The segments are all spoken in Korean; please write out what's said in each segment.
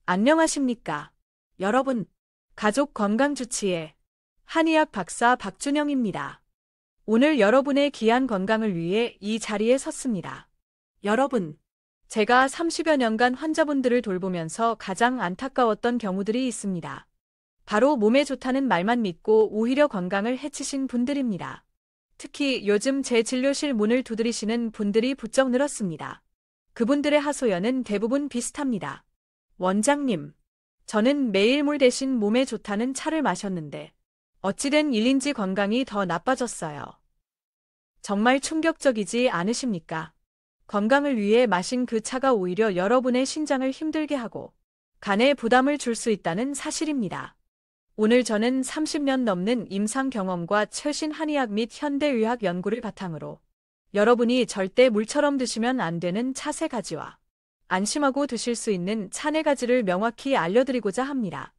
안녕하십니까. 여러분, 가족 건강 주치의 한의학 박사 박준영입니다. 오늘 여러분의 귀한 건강을 위해 이 자리에 섰습니다. 여러분, 제가 30여 년간 환자분들을 돌보면서 가장 안타까웠던 경우들이 있습니다. 바로 몸에 좋다는 말만 믿고 오히려 건강을 해치신 분들입니다. 특히 요즘 제 진료실 문을 두드리시는 분들이 부쩍 늘었습니다. 그분들의 하소연은 대부분 비슷합니다. 원장님, 저는 매일 물 대신 몸에 좋다는 차를 마셨는데 어찌된 일인지 건강이 더 나빠졌어요. 정말 충격적이지 않으십니까? 건강을 위해 마신 그 차가 오히려 여러분의 신장을 힘들게 하고 간에 부담을 줄 수 있다는 사실입니다. 오늘 저는 30년 넘는 임상 경험과 최신 한의학 및 현대의학 연구를 바탕으로 여러분이 절대 물처럼 드시면 안 되는 차 3가지와 안심하고 드실 수 있는 차 4가지를 명확히 알려드리고자 합니다.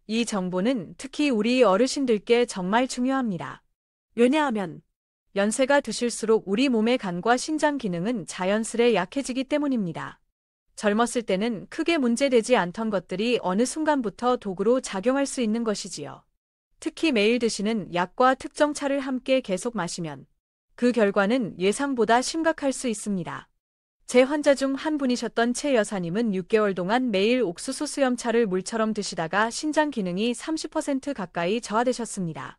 이 정보는 특히 우리 어르신들께 정말 중요합니다. 왜냐하면 연세가 드실수록 우리 몸의 간과 신장 기능은 자연스레 약해지기 때문입니다. 젊었을 때는 크게 문제되지 않던 것들이 어느 순간부터 독으로 작용할 수 있는 것이지요. 특히 매일 드시는 약과 특정 차를 함께 계속 마시면 그 결과는 예상보다 심각할 수 있습니다. 제 환자 중 한 분이셨던 최 여사님은 6개월 동안 매일 옥수수 수염차를 물처럼 드시다가 신장 기능이 30% 가까이 저하되셨습니다.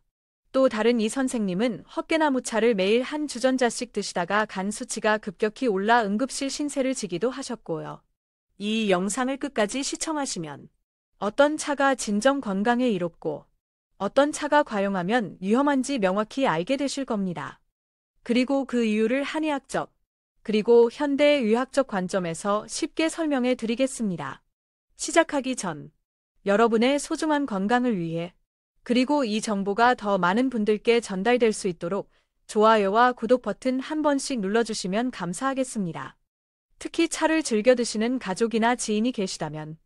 또 다른 이 선생님은 헛개나무차를 매일 한 주전자씩 드시다가 간 수치가 급격히 올라 응급실 신세를 지기도 하셨고요. 이 영상을 끝까지 시청하시면 어떤 차가 진정 건강에 이롭고 어떤 차가 과용하면 위험한지 명확히 알게 되실 겁니다. 그리고 그 이유를 한의학적 그리고 현대의학적 관점에서 쉽게 설명해 드리겠습니다. 시작하기 전 여러분의 소중한 건강을 위해 그리고 이 정보가 더 많은 분들께 전달될 수 있도록 좋아요와 구독 버튼 한 번씩 눌러주시면 감사하겠습니다. 특히 차를 즐겨 드시는 가족이나 지인이 계시다면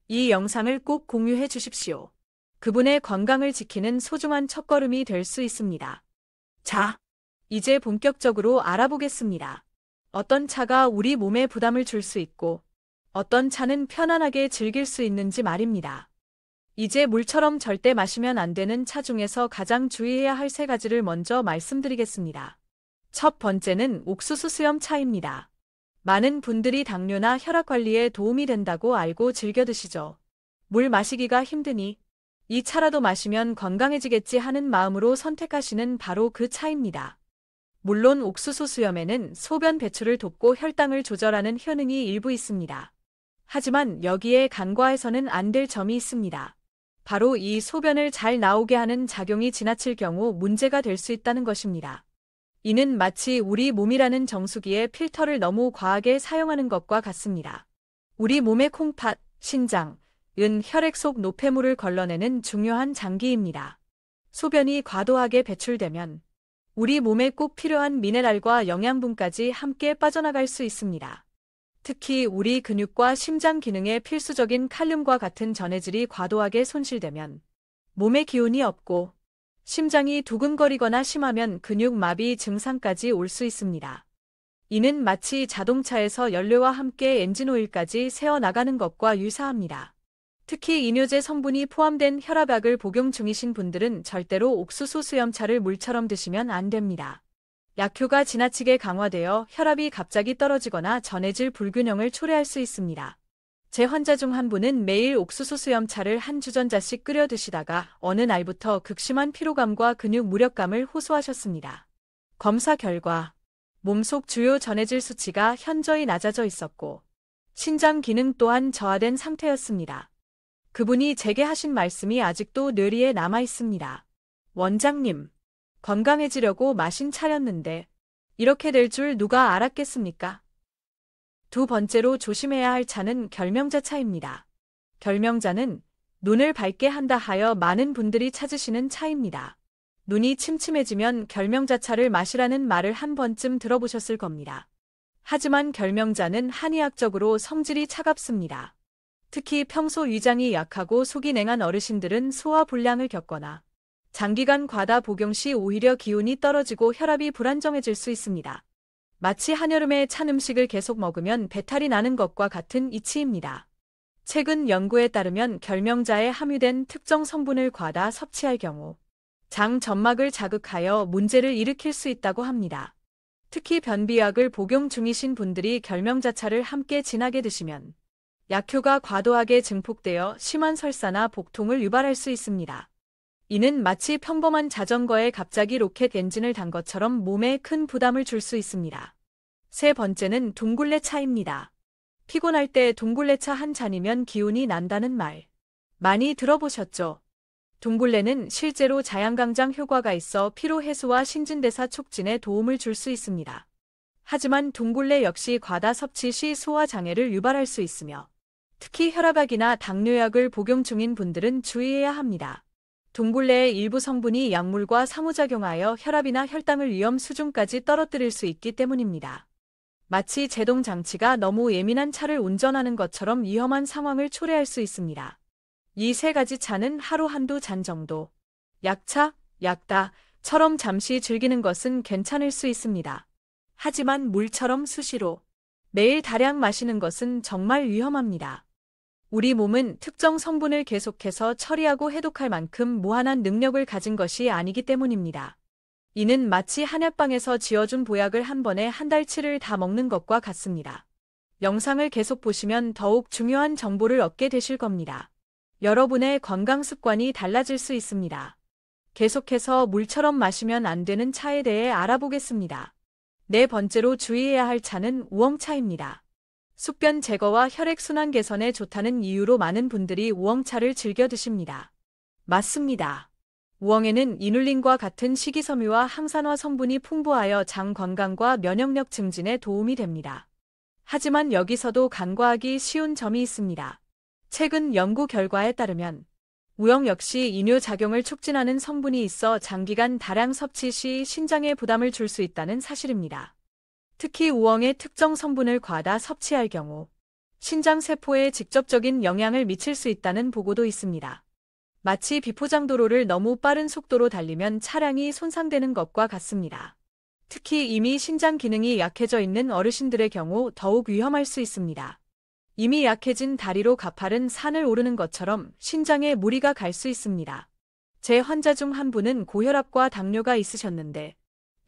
이 영상을 꼭 공유해 주십시오. 그분의 건강을 지키는 소중한 첫걸음이 될 수 있습니다. 자, 이제 본격적으로 알아보겠습니다. 어떤 차가 우리 몸에 부담을 줄 수 있고 어떤 차는 편안하게 즐길 수 있는지 말입니다. 이제 물처럼 절대 마시면 안 되는 차 중에서 가장 주의해야 할 3가지를 먼저 말씀드리겠습니다. 첫 번째는 옥수수 수염차입니다. 많은 분들이 당뇨나 혈압 관리에 도움이 된다고 알고 즐겨 드시죠. 물 마시기가 힘드니 이 차라도 마시면 건강해지겠지 하는 마음으로 선택하시는 바로 그 차입니다. 물론 옥수수 수염에는 소변 배출을 돕고 혈당을 조절하는 효능이 일부 있습니다. 하지만 여기에 간과해서는 안 될 점이 있습니다. 바로 이 소변을 잘 나오게 하는 작용이 지나칠 경우 문제가 될 수 있다는 것입니다. 이는 마치 우리 몸이라는 정수기에 필터를 너무 과하게 사용하는 것과 같습니다. 우리 몸의 콩팥, 신장, 은 혈액 속 노폐물을 걸러내는 중요한 장기입니다. 소변이 과도하게 배출되면 우리 몸에 꼭 필요한 미네랄과 영양분까지 함께 빠져나갈 수 있습니다. 특히 우리 근육과 심장 기능에 필수적인 칼륨과 같은 전해질이 과도하게 손실되면 몸에 기운이 없고 심장이 두근거리거나 심하면 근육마비 증상까지 올 수 있습니다. 이는 마치 자동차에서 연료와 함께 엔진오일까지 새어나가는 것과 유사합니다. 특히 이뇨제 성분이 포함된 혈압약을 복용 중이신 분들은 절대로 옥수수 수염차를 물처럼 드시면 안 됩니다. 약효가 지나치게 강화되어 혈압이 갑자기 떨어지거나 전해질 불균형을 초래할 수 있습니다. 제 환자 중 한 분은 매일 옥수수 수염차를 한 주전자씩 끓여 드시다가 어느 날부터 극심한 피로감과 근육 무력감을 호소하셨습니다. 검사 결과 몸속 주요 전해질 수치가 현저히 낮아져 있었고 신장 기능 또한 저하된 상태였습니다. 그분이 제게 하신 말씀이 아직도 뇌리에 남아 있습니다. 원장님, 건강해지려고 마신 차였는데 이렇게 될 줄 누가 알았겠습니까? 두 번째로 조심해야 할 차는 결명자 차입니다. 결명자는 눈을 밝게 한다 하여 많은 분들이 찾으시는 차입니다. 눈이 침침해지면 결명자 차를 마시라는 말을 한 번쯤 들어보셨을 겁니다. 하지만 결명자는 한의학적으로 성질이 차갑습니다. 특히 평소 위장이 약하고 속이 냉한 어르신들은 소화 불량을 겪거나 장기간 과다 복용 시 오히려 기운이 떨어지고 혈압이 불안정해질 수 있습니다. 마치 한여름에 찬 음식을 계속 먹으면 배탈이 나는 것과 같은 이치입니다. 최근 연구에 따르면 결명자에 함유된 특정 성분을 과다 섭취할 경우 장 점막을 자극하여 문제를 일으킬 수 있다고 합니다. 특히 변비약을 복용 중이신 분들이 결명자차를 함께 진하게 드시면 약효가 과도하게 증폭되어 심한 설사나 복통을 유발할 수 있습니다. 이는 마치 평범한 자전거에 갑자기 로켓 엔진을 단 것처럼 몸에 큰 부담을 줄 수 있습니다. 세 번째는 둥글레차입니다. 피곤할 때 둥글레차 한 잔이면 기운이 난다는 말 많이 들어보셨죠? 둥글레는 실제로 자양강장 효과가 있어 피로 해소와 신진대사 촉진에 도움을 줄 수 있습니다. 하지만 둥글레 역시 과다 섭취 시 소화장애를 유발할 수 있으며 특히 혈압약이나 당뇨약을 복용 중인 분들은 주의해야 합니다. 둥글레의 일부 성분이 약물과 상호작용하여 혈압이나 혈당을 위험 수준까지 떨어뜨릴 수 있기 때문입니다. 마치 제동 장치가 너무 예민한 차를 운전하는 것처럼 위험한 상황을 초래할 수 있습니다. 이 세 가지 차는 하루 한두 잔 정도, 약차, 약다처럼 잠시 즐기는 것은 괜찮을 수 있습니다. 하지만 물처럼 수시로 매일 다량 마시는 것은 정말 위험합니다. 우리 몸은 특정 성분을 계속해서 처리하고 해독할 만큼 무한한 능력을 가진 것이 아니기 때문입니다. 이는 마치 한약방에서 지어준 보약을 한 번에 한 달치를 다 먹는 것과 같습니다. 영상을 계속 보시면 더욱 중요한 정보를 얻게 되실 겁니다. 여러분의 건강 습관이 달라질 수 있습니다. 계속해서 물처럼 마시면 안 되는 차에 대해 알아보겠습니다. 네 번째로 주의해야 할 차는 우엉차입니다. 숙변 제거와 혈액순환 개선에 좋다는 이유로 많은 분들이 우엉차를 즐겨 드십니다. 맞습니다. 우엉에는 이눌린과 같은 식이섬유와 항산화 성분이 풍부하여 장 건강과 면역력 증진에 도움이 됩니다. 하지만 여기서도 간과하기 쉬운 점이 있습니다. 최근 연구 결과에 따르면 우엉 역시 이뇨작용을 촉진하는 성분이 있어 장기간 다량 섭취 시 신장에 부담을 줄 수 있다는 사실입니다. 특히 우엉의 특정 성분을 과다 섭취할 경우 신장 세포에 직접적인 영향을 미칠 수 있다는 보고도 있습니다. 마치 비포장도로를 너무 빠른 속도로 달리면 차량이 손상되는 것과 같습니다. 특히 이미 신장 기능이 약해져 있는 어르신들의 경우 더욱 위험할 수 있습니다. 이미 약해진 다리로 가파른 산을 오르는 것처럼 신장에 무리가 갈 수 있습니다. 제 환자 중 한 분은 고혈압과 당뇨가 있으셨는데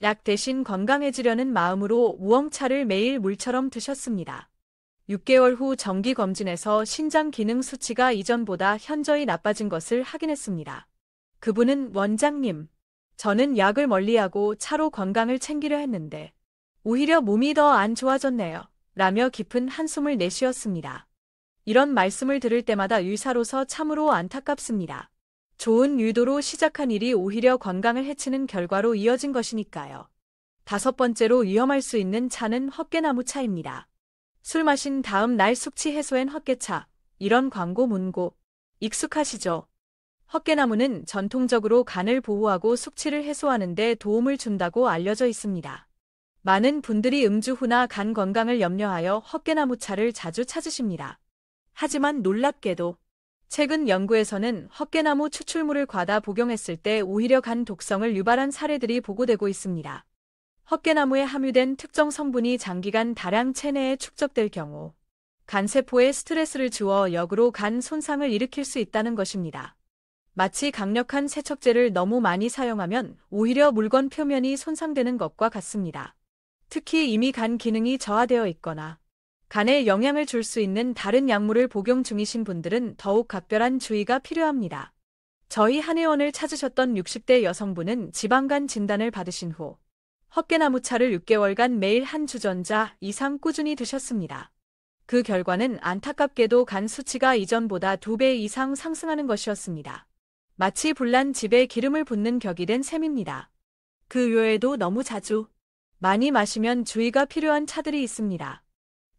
약 대신 건강해지려는 마음으로 우엉차를 매일 물처럼 드셨습니다. 6개월 후 정기검진에서 신장 기능 수치가 이전보다 현저히 나빠진 것을 확인했습니다. 그분은 원장님, 저는 약을 멀리하고 차로 건강을 챙기려 했는데 오히려 몸이 더 안 좋아졌네요. 라며 깊은 한숨을 내쉬었습니다. 이런 말씀을 들을 때마다 의사로서 참으로 안타깝습니다. 좋은 의도로 시작한 일이 오히려 건강을 해치는 결과로 이어진 것이니까요. 다섯 번째로 위험할 수 있는 차는 헛개나무 차입니다. 술 마신 다음 날 숙취 해소엔 헛개차, 이런 광고 문구 익숙하시죠? 헛개나무는 전통적으로 간을 보호하고 숙취를 해소하는 데 도움을 준다고 알려져 있습니다. 많은 분들이 음주 후나 간 건강을 염려하여 헛개나무 차를 자주 찾으십니다. 하지만 놀랍게도 최근 연구에서는 헛개나무 추출물을 과다 복용했을 때 오히려 간 독성을 유발한 사례들이 보고되고 있습니다. 헛개나무에 함유된 특정 성분이 장기간 다량 체내에 축적될 경우 간세포에 스트레스를 주어 역으로 간 손상을 일으킬 수 있다는 것입니다. 마치 강력한 세척제를 너무 많이 사용하면 오히려 물건 표면이 손상되는 것과 같습니다. 특히 이미 간 기능이 저하되어 있거나 간에 영향을 줄 수 있는 다른 약물을 복용 중이신 분들은 더욱 각별한 주의가 필요합니다. 저희 한의원을 찾으셨던 60대 여성분은 지방간 진단을 받으신 후 헛개나무차를 6개월간 매일 한 주전자 이상 꾸준히 드셨습니다. 그 결과는 안타깝게도 간 수치가 이전보다 2배 이상 상승하는 것이었습니다. 마치 불난 집에 기름을 붓는 격이 된 셈입니다. 그 외에도 너무 자주 많이 마시면 주의가 필요한 차들이 있습니다.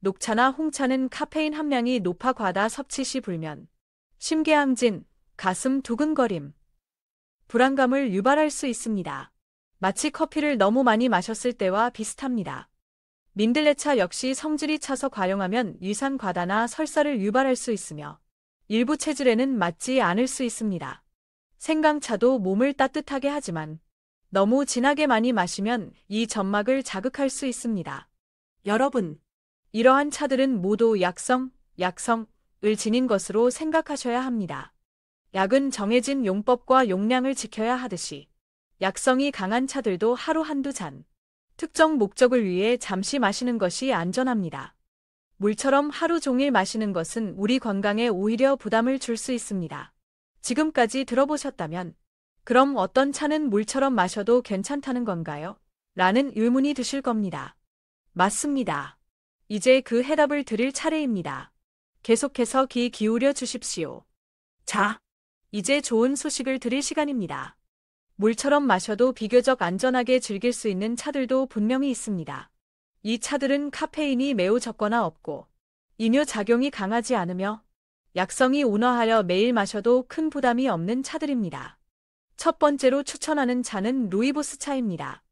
녹차나 홍차는 카페인 함량이 높아 과다 섭취 시 불면, 심계항진, 가슴 두근거림, 불안감을 유발할 수 있습니다. 마치 커피를 너무 많이 마셨을 때와 비슷합니다. 민들레차 역시 성질이 차서 과용하면 위산 과다나 설사를 유발할 수 있으며 일부 체질에는 맞지 않을 수 있습니다. 생강차도 몸을 따뜻하게 하지만 너무 진하게 많이 마시면 이 점막을 자극할 수 있습니다. 여러분, 이러한 차들은 모두 약성, 지닌 것으로 생각하셔야 합니다. 약은 정해진 용법과 용량을 지켜야 하듯이 약성이 강한 차들도 하루 한두 잔, 특정 목적을 위해 잠시 마시는 것이 안전합니다. 물처럼 하루 종일 마시는 것은 우리 건강에 오히려 부담을 줄 수 있습니다. 지금까지 들어보셨다면, 그럼 어떤 차는 물처럼 마셔도 괜찮다는 건가요? 라는 의문이 드실 겁니다. 맞습니다. 이제 그 해답을 드릴 차례입니다. 계속해서 귀 기울여 주십시오. 자, 이제 좋은 소식을 드릴 시간입니다. 물처럼 마셔도 비교적 안전하게 즐길 수 있는 차들도 분명히 있습니다. 이 차들은 카페인이 매우 적거나 없고 이뇨 작용이 강하지 않으며 약성이 온화하여 매일 마셔도 큰 부담이 없는 차들입니다. 첫 번째로 추천하는 차는 루이보스 차입니다.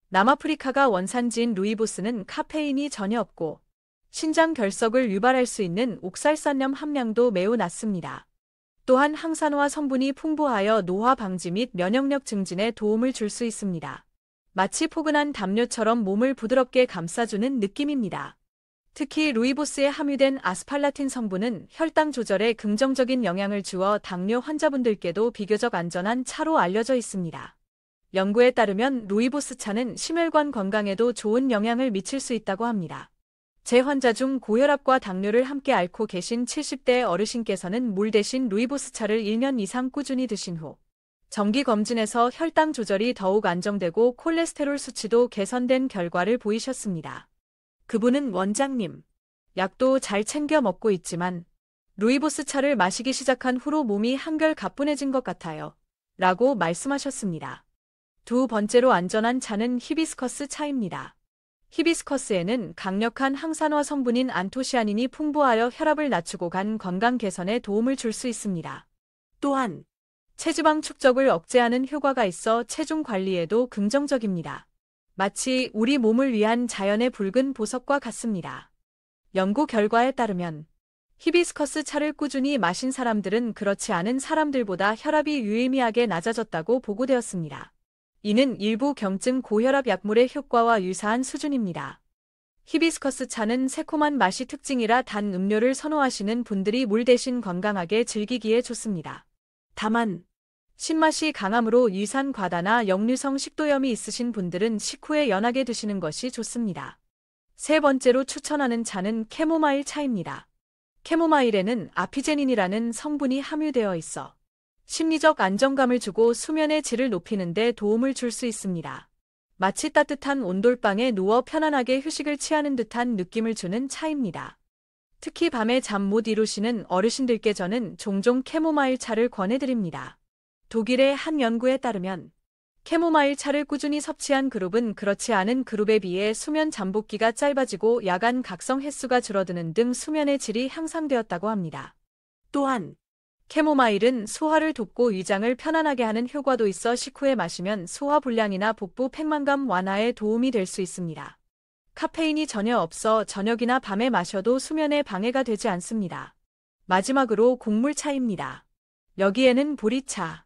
남아프리카가 원산지인 루이보스는 카페인이 전혀 없고 신장 결석을 유발할 수 있는 옥살산염 함량도 매우 낮습니다. 또한 항산화 성분이 풍부하여 노화 방지 및 면역력 증진에 도움을 줄 수 있습니다. 마치 포근한 담요처럼 몸을 부드럽게 감싸주는 느낌입니다. 특히 루이보스에 함유된 아스팔라틴 성분은 혈당 조절에 긍정적인 영향을 주어 당뇨 환자분들께도 비교적 안전한 차로 알려져 있습니다. 연구에 따르면 루이보스 차는 심혈관 건강에도 좋은 영향을 미칠 수 있다고 합니다. 제 환자 중 고혈압과 당뇨를 함께 앓고 계신 70대 어르신께서는 물 대신 루이보스 차를 1년 이상 꾸준히 드신 후 정기 검진에서 혈당 조절이 더욱 안정되고 콜레스테롤 수치도 개선된 결과를 보이셨습니다. 그분은 원장님, 약도 잘 챙겨 먹고 있지만 루이보스 차를 마시기 시작한 후로 몸이 한결 가뿐해진 것 같아요. 라고 말씀하셨습니다. 두 번째로 안전한 차는 히비스커스 차입니다. 히비스커스에는 강력한 항산화 성분인 안토시아닌이 풍부하여 혈압을 낮추고 간 건강 개선에 도움을 줄 수 있습니다. 또한 체지방 축적을 억제하는 효과가 있어 체중 관리에도 긍정적입니다. 마치 우리 몸을 위한 자연의 붉은 보석과 같습니다. 연구 결과에 따르면 히비스커스 차를 꾸준히 마신 사람들은 그렇지 않은 사람들보다 혈압이 유의미하게 낮아졌다고 보고되었습니다. 이는 일부 경증 고혈압 약물의 효과와 유사한 수준입니다. 히비스커스 차는 새콤한 맛이 특징이라 단 음료를 선호하시는 분들이 물 대신 건강하게 즐기기에 좋습니다. 다만 신맛이 강함으로 위산 과다나 역류성 식도염이 있으신 분들은 식후에 연하게 드시는 것이 좋습니다. 세 번째로 추천하는 차는 캐모마일 차입니다. 캐모마일에는 아피제닌이라는 성분이 함유되어 있어 심리적 안정감을 주고 수면의 질을 높이는 데 도움을 줄 수 있습니다. 마치 따뜻한 온돌방에 누워 편안하게 휴식을 취하는 듯한 느낌을 주는 차입니다. 특히 밤에 잠 못 이루시는 어르신들께 저는 종종 캐모마일 차를 권해드립니다. 독일의 한 연구에 따르면 캐모마일 차를 꾸준히 섭취한 그룹은 그렇지 않은 그룹에 비해 수면 잠복기가 짧아지고 야간 각성 횟수가 줄어드는 등 수면의 질이 향상되었다고 합니다. 또한 캐모마일은 소화를 돕고 위장을 편안하게 하는 효과도 있어 식후에 마시면 소화불량이나 복부 팽만감 완화에 도움이 될 수 있습니다. 카페인이 전혀 없어 저녁이나 밤에 마셔도 수면에 방해가 되지 않습니다. 마지막으로 곡물차입니다. 여기에는 보리차,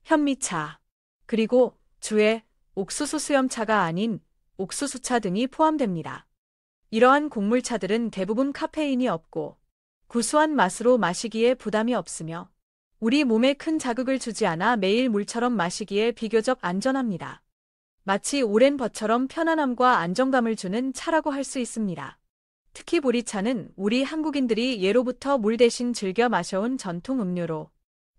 현미차, 그리고 주에 옥수수 수염차가 아닌 옥수수차 등이 포함됩니다. 이러한 곡물차들은 대부분 카페인이 없고 구수한 맛으로 마시기에 부담이 없으며 우리 몸에 큰 자극을 주지 않아 매일 물처럼 마시기에 비교적 안전합니다. 마치 오랜 버처럼 편안함과 안정감을 주는 차라고 할 수 있습니다. 특히 보리차는 우리 한국인들이 예로부터 물 대신 즐겨 마셔온 전통 음료로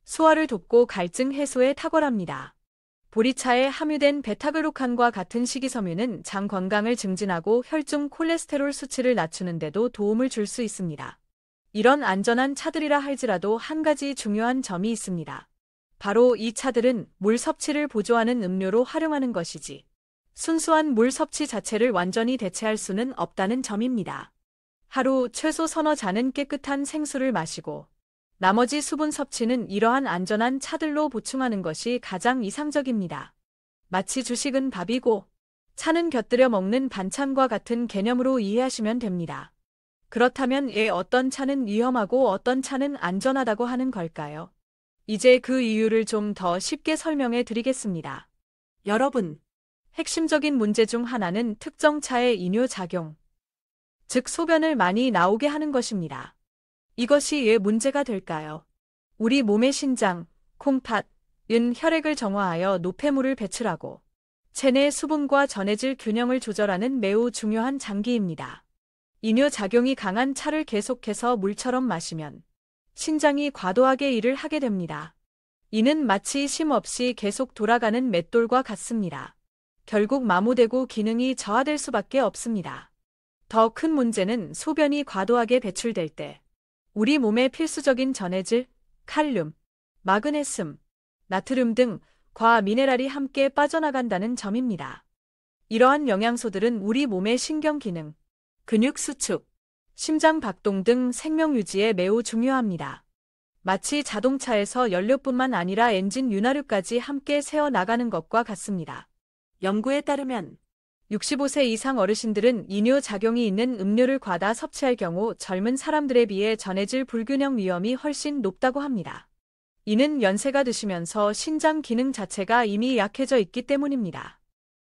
소화를 돕고 갈증 해소에 탁월합니다. 보리차에 함유된 베타글루칸과 같은 식이섬유는 장 건강을 증진하고 혈중 콜레스테롤 수치를 낮추는 데도 도움을 줄 수 있습니다. 이런 안전한 차들이라 할지라도 한 가지 중요한 점이 있습니다. 바로 이 차들은 물 섭취를 보조하는 음료로 활용하는 것이지 순수한 물 섭취 자체를 완전히 대체할 수는 없다는 점입니다. 하루 최소 서너 잔은 깨끗한 생수를 마시고 나머지 수분 섭취는 이러한 안전한 차들로 보충하는 것이 가장 이상적입니다. 마치 주식은 밥이고 차는 곁들여 먹는 반찬과 같은 개념으로 이해하시면 됩니다. 그렇다면 왜 어떤 차는 위험하고 어떤 차는 안전하다고 하는 걸까요? 이제 그 이유를 좀 더 쉽게 설명해 드리겠습니다. 여러분, 핵심적인 문제 중 하나는 특정 차의 이뇨작용, 즉 소변을 많이 나오게 하는 것입니다. 이것이 왜 문제가 될까요? 우리 몸의 신장, 콩팥, 은 혈액을 정화하여 노폐물을 배출하고 체내 수분과 전해질 균형을 조절하는 매우 중요한 장기입니다. 이뇨작용이 강한 차를 계속해서 물처럼 마시면 신장이 과도하게 일을 하게 됩니다. 이는 마치 쉼 없이 계속 돌아가는 맷돌과 같습니다. 결국 마모되고 기능이 저하될 수밖에 없습니다. 더 큰 문제는 소변이 과도하게 배출될 때 우리 몸의 필수적인 전해질, 칼륨, 마그네슘, 나트륨 등 과 미네랄이 함께 빠져나간다는 점입니다. 이러한 영양소들은 우리 몸의 신경 기능, 근육 수축, 심장 박동 등 생명 유지에 매우 중요합니다. 마치 자동차에서 연료뿐만 아니라 엔진 윤활유까지 함께 새어 나가는 것과 같습니다. 연구에 따르면 65세 이상 어르신들은 이뇨작용이 있는 음료를 과다 섭취할 경우 젊은 사람들에 비해 전해질 불균형 위험이 훨씬 높다고 합니다. 이는 연세가 드시면서 신장 기능 자체가 이미 약해져 있기 때문입니다.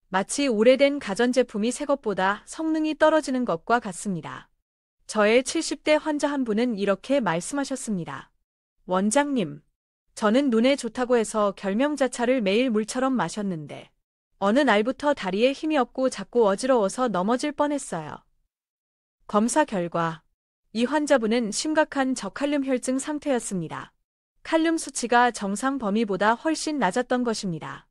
마치 오래된 가전제품이 새 것보다 성능이 떨어지는 것과 같습니다. 저의 70대 환자 한 분은 이렇게 말씀하셨습니다. 원장님, 저는 눈에 좋다고 해서 결명자차를 매일 물처럼 마셨는데 어느 날부터 다리에 힘이 없고 자꾸 어지러워서 넘어질 뻔했어요. 검사 결과 이 환자분은 심각한 저칼륨 혈증 상태였습니다. 칼륨 수치가 정상 범위보다 훨씬 낮았던 것입니다.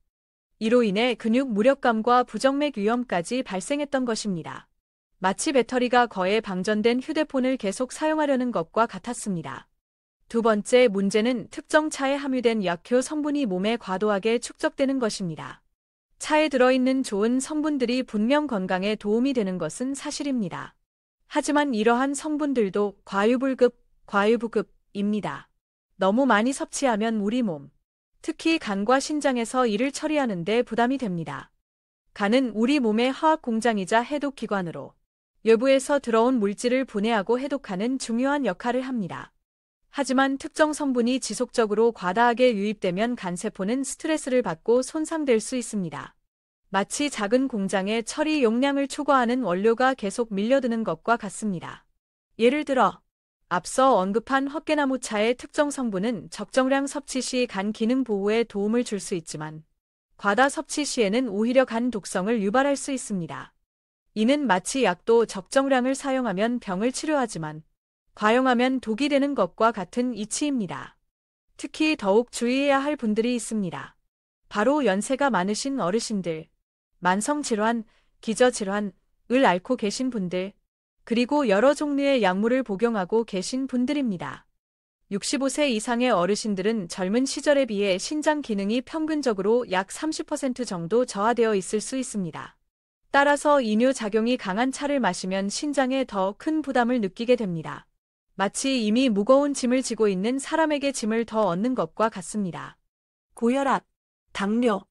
이로 인해 근육 무력감과 부정맥 위험까지 발생했던 것입니다. 마치 배터리가 거에 방전된 휴대폰을 계속 사용하려는 것과 같았습니다. 두 번째 문제는 특정 차에 함유된 약효 성분이 몸에 과도하게 축적되는 것입니다. 차에 들어있는 좋은 성분들이 분명 건강에 도움이 되는 것은 사실입니다. 하지만 이러한 성분들도 과유불급, 과유부급입니다. 너무 많이 섭취하면 우리 몸, 특히 간과 신장에서 이를 처리하는 데 부담이 됩니다. 간은 우리 몸의 화학 공장이자 해독기관으로 외부에서 들어온 물질을 분해하고 해독하는 중요한 역할을 합니다. 하지만 특정 성분이 지속적으로 과다하게 유입되면 간세포는 스트레스를 받고 손상될 수 있습니다. 마치 작은 공장에 처리 용량을 초과하는 원료가 계속 밀려드는 것과 같습니다. 예를 들어 앞서 언급한 헛개나무차의 특정 성분은 적정량 섭취 시 간 기능 보호에 도움을 줄 수 있지만 과다 섭취 시에는 오히려 간 독성을 유발할 수 있습니다. 이는 마치 약도 적정량을 사용하면 병을 치료하지만 과용하면 독이 되는 것과 같은 이치입니다. 특히 더욱 주의해야 할 분들이 있습니다. 바로 연세가 많으신 어르신들, 만성질환, 기저질환을 앓고 계신 분들, 그리고 여러 종류의 약물을 복용하고 계신 분들입니다. 65세 이상의 어르신들은 젊은 시절에 비해 신장 기능이 평균적으로 약 30% 정도 저하되어 있을 수 있습니다. 따라서 이뇨작용이 강한 차를 마시면 신장에 더 큰 부담을 느끼게 됩니다. 마치 이미 무거운 짐을 지고 있는 사람에게 짐을 더 얻는 것과 같습니다. 고혈압, 당뇨,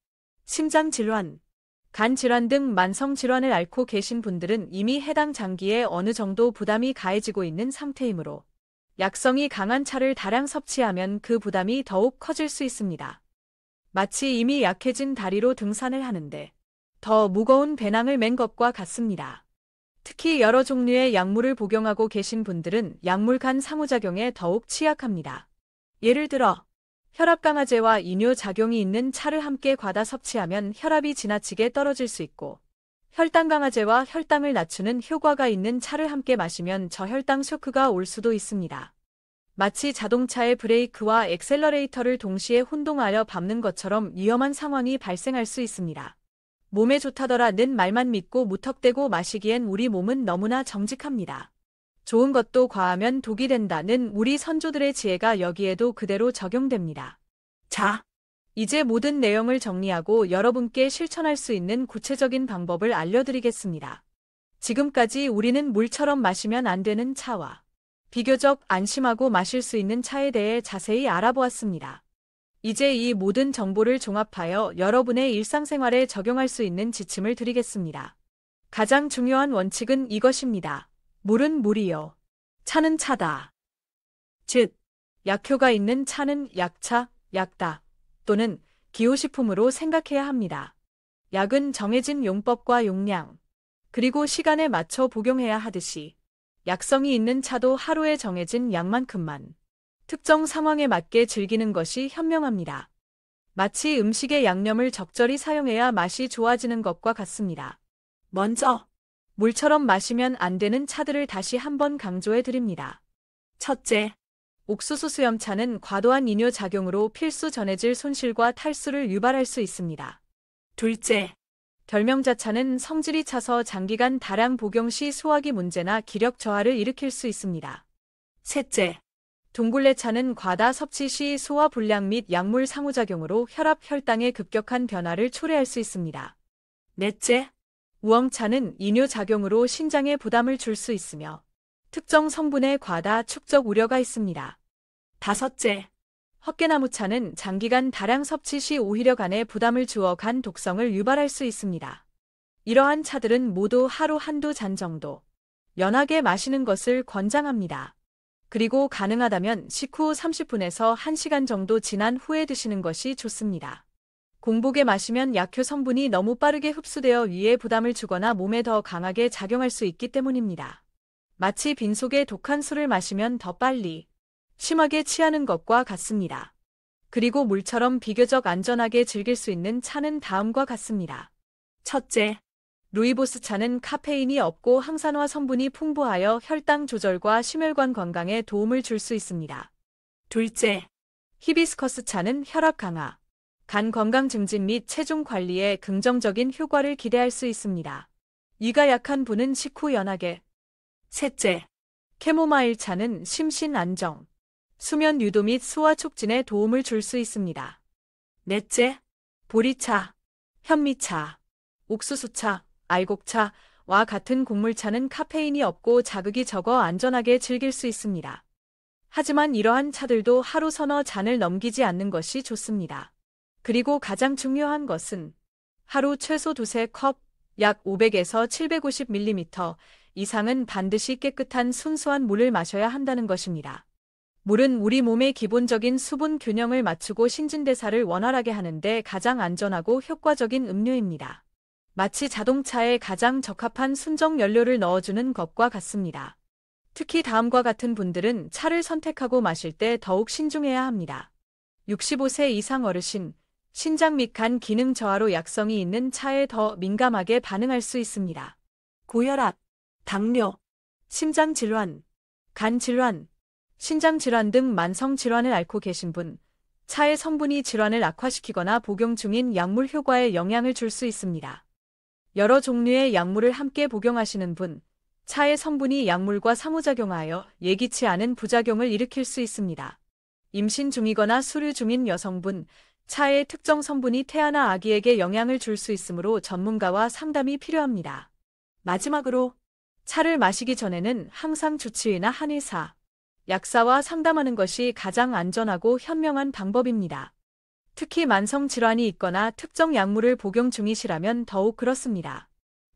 심장질환, 간질환 등 만성질환을 앓고 계신 분들은 이미 해당 장기에 어느 정도 부담이 가해지고 있는 상태이므로 약성이 강한 차를 다량 섭취하면 그 부담이 더욱 커질 수 있습니다. 마치 이미 약해진 다리로 등산을 하는데 더 무거운 배낭을 맨 것과 같습니다. 특히 여러 종류의 약물을 복용하고 계신 분들은 약물 간 상호작용에 더욱 취약합니다. 예를 들어 혈압강화제와 이뇨작용이 있는 차를 함께 과다 섭취하면 혈압이 지나치게 떨어질 수 있고 혈당강화제와 혈당을 낮추는 효과가 있는 차를 함께 마시면 저혈당 쇼크가 올 수도 있습니다. 마치 자동차의 브레이크와 엑셀러레이터를 동시에 혼동하여 밟는 것처럼 위험한 상황이 발생할 수 있습니다. 몸에 좋다더라는 말만 믿고 무턱대고 마시기엔 우리 몸은 너무나 정직합니다. 좋은 것도 과하면 독이 된다는 우리 선조들의 지혜가 여기에도 그대로 적용됩니다. 자, 이제 모든 내용을 정리하고 여러분께 실천할 수 있는 구체적인 방법을 알려드리겠습니다. 지금까지 우리는 물처럼 마시면 안 되는 차와 비교적 안심하고 마실 수 있는 차에 대해 자세히 알아보았습니다. 이제 이 모든 정보를 종합하여 여러분의 일상생활에 적용할 수 있는 지침을 드리겠습니다. 가장 중요한 원칙은 이것입니다. 물은 물이요. 차는 차다. 즉, 약효가 있는 차는 약차, 약다 또는 기호식품으로 생각해야 합니다. 약은 정해진 용법과 용량, 그리고 시간에 맞춰 복용해야 하듯이 약성이 있는 차도 하루에 정해진 양만큼만 특정 상황에 맞게 즐기는 것이 현명합니다. 마치 음식에 양념을 적절히 사용해야 맛이 좋아지는 것과 같습니다. 먼저, 물처럼 마시면 안 되는 차들을 다시 한번 강조해 드립니다. 첫째, 옥수수 수염차는 과도한 이뇨 작용으로 필수 전해질 손실과 탈수를 유발할 수 있습니다. 둘째, 결명자차는 성질이 차서 장기간 다량 복용 시 소화기 문제나 기력 저하를 일으킬 수 있습니다. 셋째, 둥굴레차는 과다 섭취 시 소화 불량 및 약물 상호작용으로 혈압, 혈당의 급격한 변화를 초래할 수 있습니다. 넷째, 우엉차는 이뇨 작용으로 신장에 부담을 줄 수 있으며 특정 성분의 과다 축적 우려가 있습니다. 다섯째, 헛개나무차는 장기간 다량 섭취 시 오히려 간에 부담을 주어 간 독성을 유발할 수 있습니다. 이러한 차들은 모두 하루 한두 잔 정도 연하게 마시는 것을 권장합니다. 그리고 가능하다면 식후 30분에서 1시간 정도 지난 후에 드시는 것이 좋습니다. 공복에 마시면 약효 성분이 너무 빠르게 흡수되어 위에 부담을 주거나 몸에 더 강하게 작용할 수 있기 때문입니다. 마치 빈속에 독한 술을 마시면 더 빨리, 심하게 취하는 것과 같습니다. 그리고 물처럼 비교적 안전하게 즐길 수 있는 차는 다음과 같습니다. 첫째, 루이보스 차는 카페인이 없고 항산화 성분이 풍부하여 혈당 조절과 심혈관 건강에 도움을 줄 수 있습니다. 둘째, 히비스커스 차는 혈압 강화, 간 건강 증진 및 체중 관리에 긍정적인 효과를 기대할 수 있습니다. 위가 약한 분은 식후 연하게. 셋째, 캐모마일 차는 심신 안정, 수면 유도 및 소화 촉진에 도움을 줄 수 있습니다. 넷째, 보리차, 현미차, 옥수수차, 알곡차와 같은 곡물차는 카페인이 없고 자극이 적어 안전하게 즐길 수 있습니다. 하지만 이러한 차들도 하루 서너 잔을 넘기지 않는 것이 좋습니다. 그리고 가장 중요한 것은 하루 최소 두세 컵, 약 500에서 750ml 이상은 반드시 깨끗한 순수한 물을 마셔야 한다는 것입니다. 물은 우리 몸의 기본적인 수분 균형을 맞추고 신진대사를 원활하게 하는데 가장 안전하고 효과적인 음료입니다. 마치 자동차에 가장 적합한 순정 연료를 넣어주는 것과 같습니다. 특히 다음과 같은 분들은 차를 선택하고 마실 때 더욱 신중해야 합니다. 65세 이상 어르신, 신장 및 간 기능 저하로 약성이 있는 차에 더 민감하게 반응할 수 있습니다. 고혈압, 당뇨, 심장질환, 간질환, 신장질환 등 만성질환을 앓고 계신 분, 차의 성분이 질환을 악화시키거나 복용 중인 약물 효과에 영향을 줄 수 있습니다. 여러 종류의 약물을 함께 복용하시는 분, 차의 성분이 약물과 상호작용하여 예기치 않은 부작용을 일으킬 수 있습니다. 임신 중이거나 수류 중인 여성분, 차의 특정 성분이 태아나 아기에게 영향을 줄 수 있으므로 전문가와 상담이 필요합니다. 마지막으로, 차를 마시기 전에는 항상 주치의나 한의사, 약사와 상담하는 것이 가장 안전하고 현명한 방법입니다. 특히 만성질환이 있거나 특정 약물을 복용 중이시라면 더욱 그렇습니다.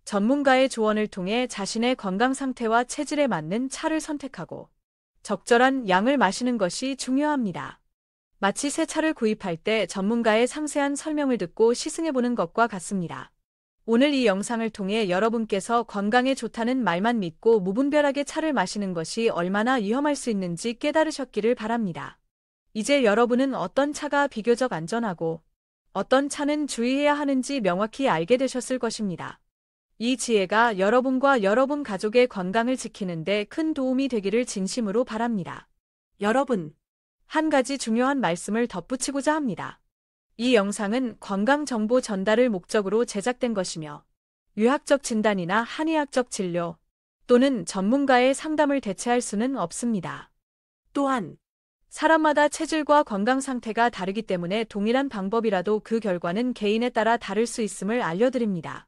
전문가의 조언을 통해 자신의 건강 상태와 체질에 맞는 차를 선택하고 적절한 양을 마시는 것이 중요합니다. 마치 새 차를 구입할 때 전문가의 상세한 설명을 듣고 시승해보는 것과 같습니다. 오늘 이 영상을 통해 여러분께서 건강에 좋다는 말만 믿고 무분별하게 차를 마시는 것이 얼마나 위험할 수 있는지 깨달으셨기를 바랍니다. 이제 여러분은 어떤 차가 비교적 안전하고 어떤 차는 주의해야 하는지 명확히 알게 되셨을 것입니다. 이 지혜가 여러분과 여러분 가족의 건강을 지키는 데 큰 도움이 되기를 진심으로 바랍니다. 여러분, 한 가지 중요한 말씀을 덧붙이고자 합니다. 이 영상은 건강 정보 전달을 목적으로 제작된 것이며 유학적 진단이나 한의학적 진료 또는 전문가의 상담을 대체할 수는 없습니다. 또한 사람마다 체질과 건강 상태가 다르기 때문에 동일한 방법이라도 그 결과는 개인에 따라 다를 수 있음을 알려드립니다.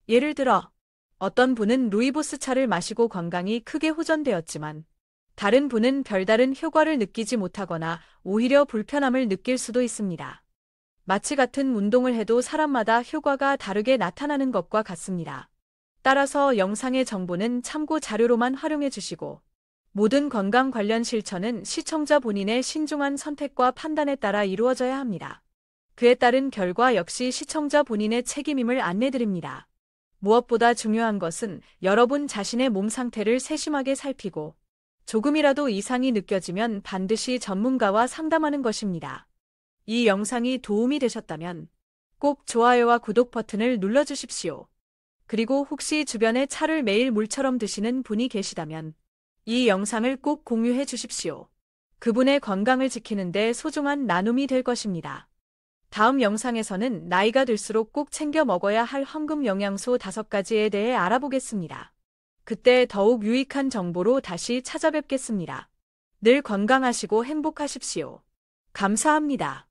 예를 들어 어떤 분은 루이보스 차를 마시고 건강이 크게 호전되었지만 다른 분은 별다른 효과를 느끼지 못하거나 오히려 불편함을 느낄 수도 있습니다. 마치 같은 운동을 해도 사람마다 효과가 다르게 나타나는 것과 같습니다. 따라서 영상의 정보는 참고 자료로만 활용해 주시고 모든 건강 관련 실천은 시청자 본인의 신중한 선택과 판단에 따라 이루어져야 합니다. 그에 따른 결과 역시 시청자 본인의 책임임을 안내드립니다. 무엇보다 중요한 것은 여러분 자신의 몸 상태를 세심하게 살피고 조금이라도 이상이 느껴지면 반드시 전문가와 상담하는 것입니다. 이 영상이 도움이 되셨다면 꼭 좋아요와 구독 버튼을 눌러주십시오. 그리고 혹시 주변에 차를 매일 물처럼 드시는 분이 계시다면 이 영상을 꼭 공유해 주십시오. 그분의 건강을 지키는 데 소중한 나눔이 될 것입니다. 다음 영상에서는 나이가 들수록 꼭 챙겨 먹어야 할 황금 영양소 5가지에 대해 알아보겠습니다. 그때 더욱 유익한 정보로 다시 찾아뵙겠습니다. 늘 건강하시고 행복하십시오. 감사합니다.